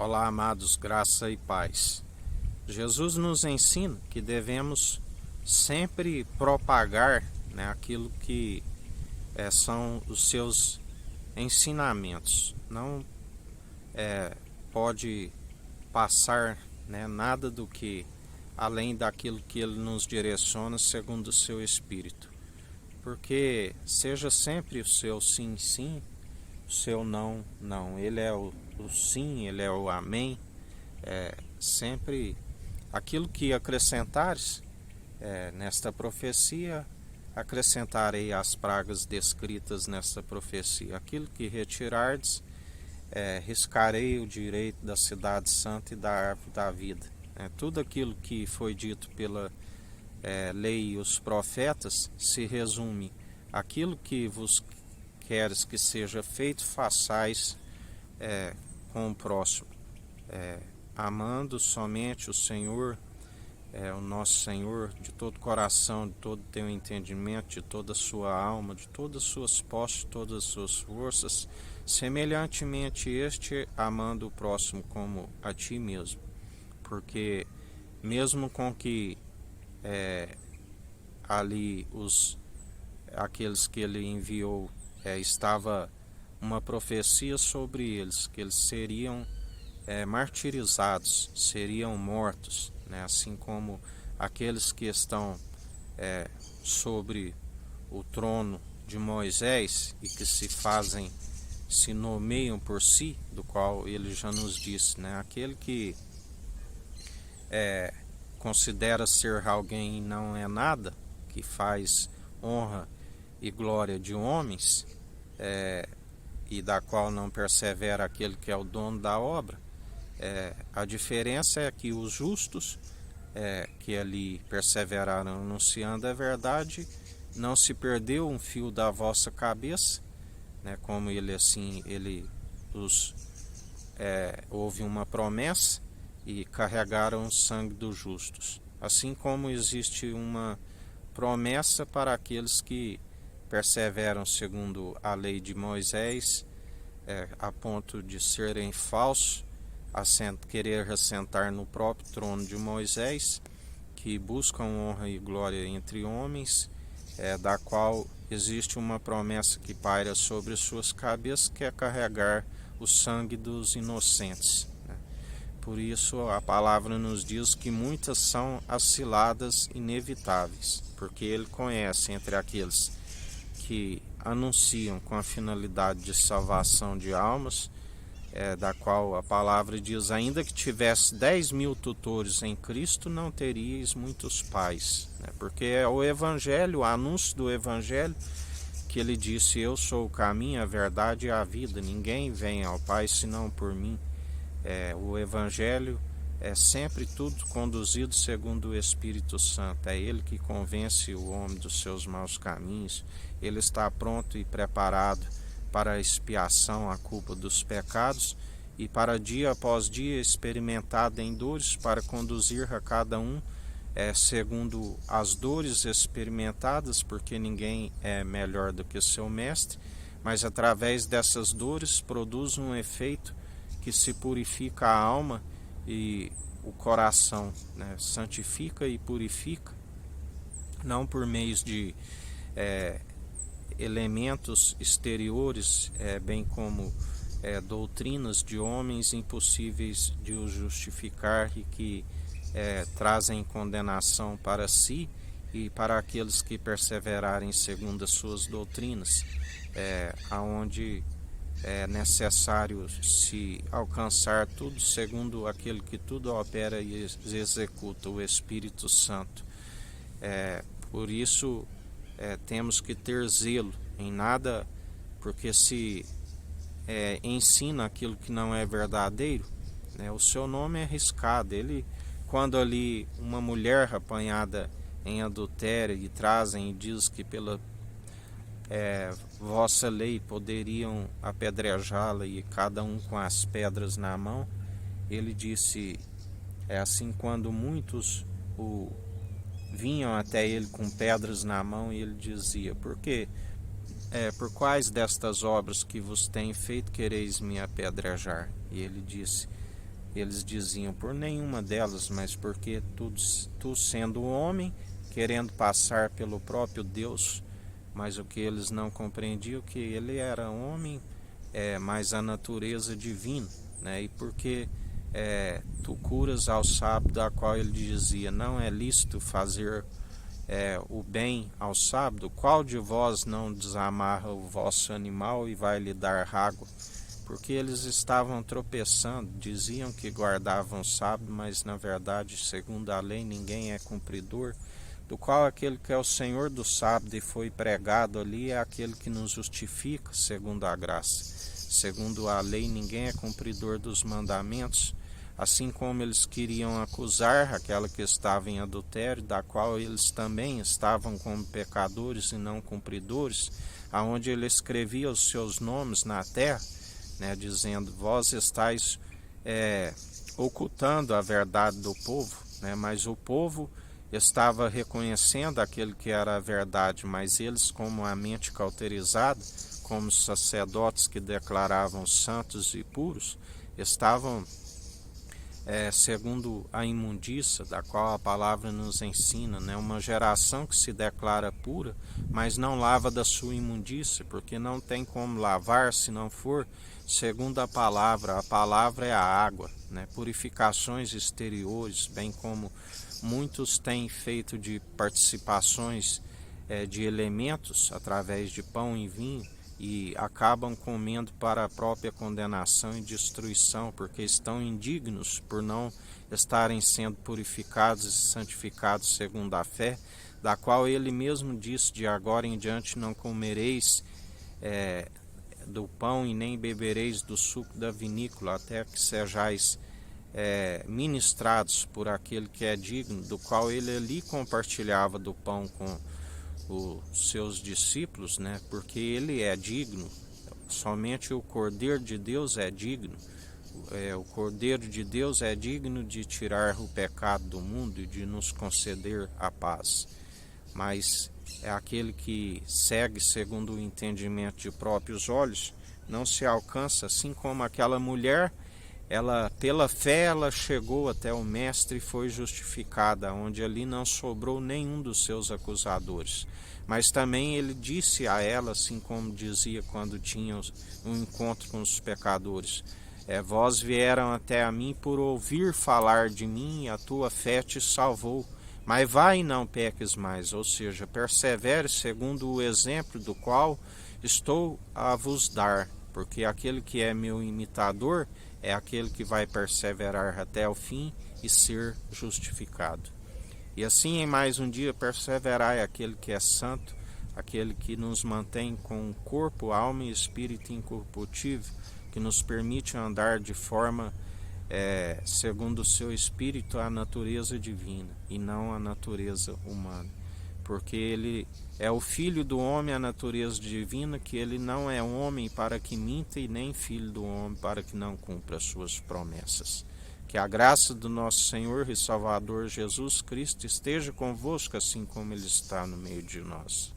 Olá, amados, graça e paz. Jesus nos ensina que devemos sempre propagar, aquilo que são os seus ensinamentos. Não pode passar, nada do que além daquilo que ele nos direciona segundo o seu Espírito. Porque seja sempre o seu sim, sim, o seu não, não. Ele é o sim, ele é o amém. Sempre aquilo que acrescentares nesta profecia, acrescentarei as pragas descritas nesta profecia. Aquilo que retirardes, riscarei o direito da cidade santa e da árvore da vida. Tudo aquilo que foi dito pela lei e os profetas se resume: aquilo que vos queres que seja feito, façais com o próximo, amando somente o Senhor, o nosso Senhor, de todo coração, de todo teu entendimento, de toda a sua alma, de todas as suas posses, de todas as suas forças, semelhantemente amando o próximo como a ti mesmo. Porque mesmo com que ali aqueles que ele enviou, estava uma profecia sobre eles, que eles seriam martirizados, seriam mortos, assim como aqueles que estão sobre o trono de Moisés e que se nomeiam por si, do qual ele já nos disse, aquele que considera ser alguém e não é nada, que faz honra e glória de homens, e da qual não persevera aquele que é o dono da obra. A diferença é que os justos, que ali perseveraram anunciando a verdade, não se perdeu um fio da vossa cabeça, como houve uma promessa e carregaram o sangue dos justos. Assim como existe uma promessa para aqueles que perseveram segundo a lei de Moisés, a ponto de serem falsos, querer assentar no próprio trono de Moisés, que buscam honra e glória entre homens, da qual existe uma promessa que paira sobre suas cabeças, que é carregar o sangue dos inocentes. Por isso a palavra nos diz que muitas são as ciladas inevitáveis, porque ele conhece entre aqueles que anunciam com a finalidade de salvação de almas, da qual a palavra diz: ainda que tivesse 10.000 tutores em Cristo, não teríeis muitos pais, porque é o Evangelho, o anúncio do Evangelho, que ele disse: eu sou o caminho, a verdade e a vida, ninguém vem ao Pai senão por mim. O Evangelho é sempre tudo conduzido segundo o Espírito Santo. É ele que convence o homem dos seus maus caminhos. Ele está pronto e preparado para a expiação, a culpa dos pecados, e para dia após dia experimentado em dores, para conduzir a cada um segundo as dores experimentadas, porque ninguém é melhor do que seu mestre, mas através dessas dores produz um efeito que se purifica a alma e o coração, santifica e purifica, não por meios de elementos exteriores, bem como doutrinas de homens impossíveis de os justificar e que trazem condenação para si e para aqueles que perseverarem segundo as suas doutrinas, aonde é necessário se alcançar tudo segundo aquele que tudo opera e executa, o Espírito Santo. Por isso temos que ter zelo em nada, porque se ensina aquilo que não é verdadeiro, o seu nome é arriscado. Quando ali uma mulher apanhada em adultério e trazem e diz que pela vossa lei poderiam apedrejá-la, e cada um com as pedras na mão, ele disse, assim, quando muitos vinham até ele com pedras na mão, e ele dizia: por quais destas obras que vos tenho feito quereis me apedrejar? E ele disse: Eles diziam: por nenhuma delas, mas porque tu sendo homem, querendo passar pelo próprio Deus. Mas o que eles não compreendiam que ele era homem, mas a natureza divina, né? E porque tu curas ao sábado, a qual ele dizia: não é lícito fazer o bem ao sábado, qual de vós não desamarra o vosso animal e vai lhe dar água? Porque eles estavam tropeçando, diziam que guardavam o sábado, mas na verdade, segundo a lei, ninguém é cumpridor, do qual aquele que é o Senhor do sábado e foi pregado ali é aquele que nos justifica, segundo a graça. Segundo a lei, ninguém é cumpridor dos mandamentos, assim como eles queriam acusar aquela que estava em adultério, da qual eles também estavam como pecadores e não cumpridores, aonde ele escrevia os seus nomes na terra, né, dizendo: vós estáis ocultando a verdade do povo, né, mas o povo estava reconhecendo aquele que era a verdade, mas eles, como a mente cauterizada, como sacerdotes que declaravam santos e puros, estavam segundo a imundícia, da qual a palavra nos ensina, né? Uma geração que se declara pura, mas não lava da sua imundícia, porque não tem como lavar se não for segundo a palavra é a água, né? Purificações exteriores, bem como muitos têm feito de participações de elementos através de pão e vinho, e acabam comendo para a própria condenação e destruição, porque estão indignos por não estarem sendo purificados e santificados segundo a fé, da qual ele mesmo disse: de agora em diante não comereis do pão e nem bebereis do suco da vinícola, até que sejais ministrados por aquele que é digno, do qual ele ali compartilhava do pão com os seus discípulos, né? Porque ele é digno, somente o Cordeiro de Deus é digno. O Cordeiro de Deus é digno de tirar o pecado do mundo e de nos conceder a paz. Mas é aquele que segue segundo o entendimento de próprios olhos, não se alcança, assim como aquela mulher, ela pela fé ela chegou até o mestre e foi justificada, onde ali não sobrou nenhum dos seus acusadores. Mas também ele disse a ela, assim como dizia quando tinha um encontro com os pecadores: vós vieram até a mim por ouvir falar de mim, e a tua fé te salvou. Mas vai e não peques mais, ou seja, persevere segundo o exemplo do qual estou a vos dar, porque aquele que é meu imitador é aquele que vai perseverar até o fim e ser justificado. E assim, em mais um dia, perseverai aquele que é santo, aquele que nos mantém com corpo, alma e espírito incorruptível, que nos permite andar de forma segundo o seu espírito, a natureza divina e não a natureza humana, porque ele é o filho do homem, a natureza divina, que ele não é homem para que minta e nem filho do homem para que não cumpra as suas promessas. Que a graça do nosso Senhor e Salvador Jesus Cristo esteja convosco, assim como ele está no meio de nós.